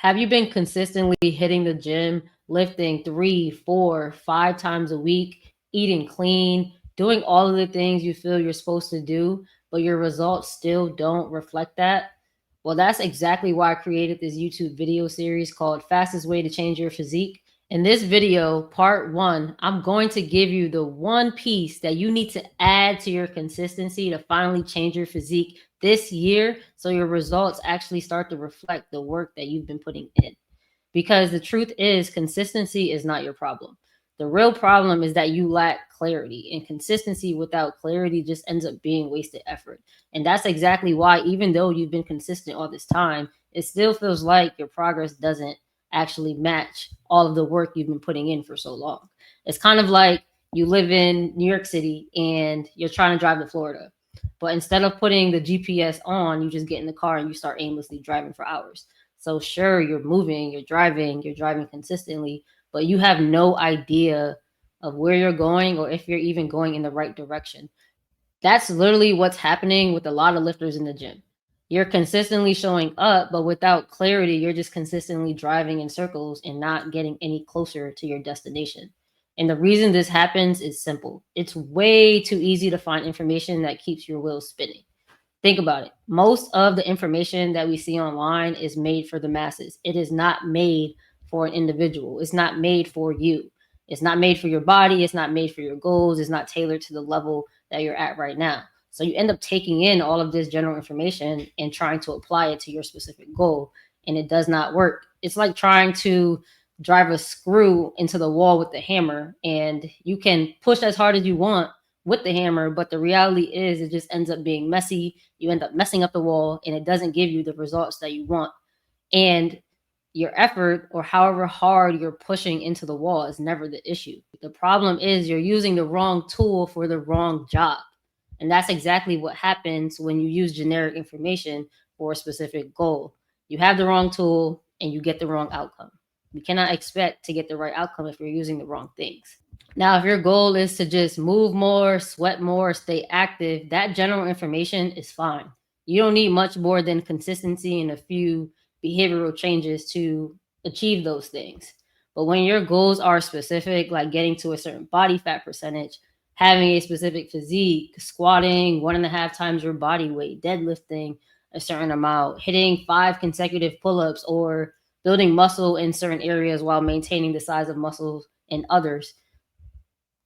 Have you been consistently hitting the gym, lifting 3, 4, 5 times a week, eating clean, doing all of the things you feel you're supposed to do, but your results still don't reflect that? Well, that's exactly why I created this YouTube video series called Fastest Way to Change Your Physique. In this video, part one, I'm going to give you the one piece that you need to add to your consistency to finally change your physique this year so your results actually start to reflect the work that you've been putting in. Because the truth is, consistency is not your problem. The real problem is that you lack clarity, and consistency without clarity just ends up being wasted effort. And that's exactly why, even though you've been consistent all this time, it still feels like your progress doesn't actually match all of the work you've been putting in for so long. It's kind of like you live in New York City and you're trying to drive to Florida. But instead of putting the GPS on, you just get in the car and you start aimlessly driving for hours. So sure, you're moving, you're driving consistently, but you have no idea of where you're going or if you're even going in the right direction. That's literally what's happening with a lot of lifters in the gym. You're consistently showing up, but without clarity, you're just consistently driving in circles and not getting any closer to your destination. And the reason this happens is simple. It's way too easy to find information that keeps your wheels spinning. Think about it. Most of the information that we see online is made for the masses. It is not made for an individual. It's not made for you. It's not made for your body. It's not made for your goals. It's not tailored to the level that you're at right now. So you end up taking in all of this general information and trying to apply it to your specific goal, and it does not work. It's like trying to drive a screw into the wall with the hammer, and you can push as hard as you want with the hammer, but the reality is it just ends up being messy. You end up messing up the wall and it doesn't give you the results that you want. And your effort or however hard you're pushing into the wall is never the issue. The problem is you're using the wrong tool for the wrong job. And that's exactly what happens when you use generic information for a specific goal. You have the wrong tool and you get the wrong outcome. You cannot expect to get the right outcome if you're using the wrong things. Now, if your goal is to just move more, sweat more, stay active, that general information is fine. You don't need much more than consistency and a few behavioral changes to achieve those things. But when your goals are specific, like getting to a certain body fat percentage, having a specific physique, squatting 1.5 times your body weight, deadlifting a certain amount, hitting 5 consecutive pull ups, or building muscle in certain areas while maintaining the size of muscles in others,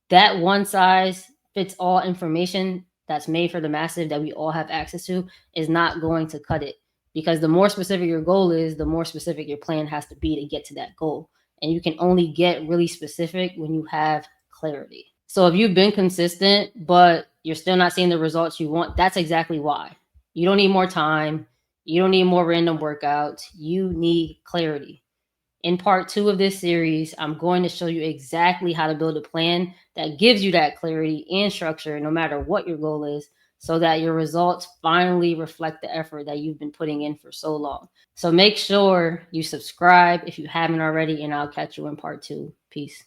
that one size fits all information that's made for the massive that we all have access to is not going to cut it, because the more specific your goal is, the more specific your plan has to be to get to that goal. And you can only get really specific when you have clarity. So if you've been consistent but you're still not seeing the results you want, that's exactly why. You don't need more time, you don't need more random workouts, you need clarity. In part two of this series, I'm going to show you exactly how to build a plan that gives you that clarity and structure no matter what your goal is, so that your results finally reflect the effort that you've been putting in for so long. So make sure you subscribe if you haven't already, and I'll catch you in part two. Peace.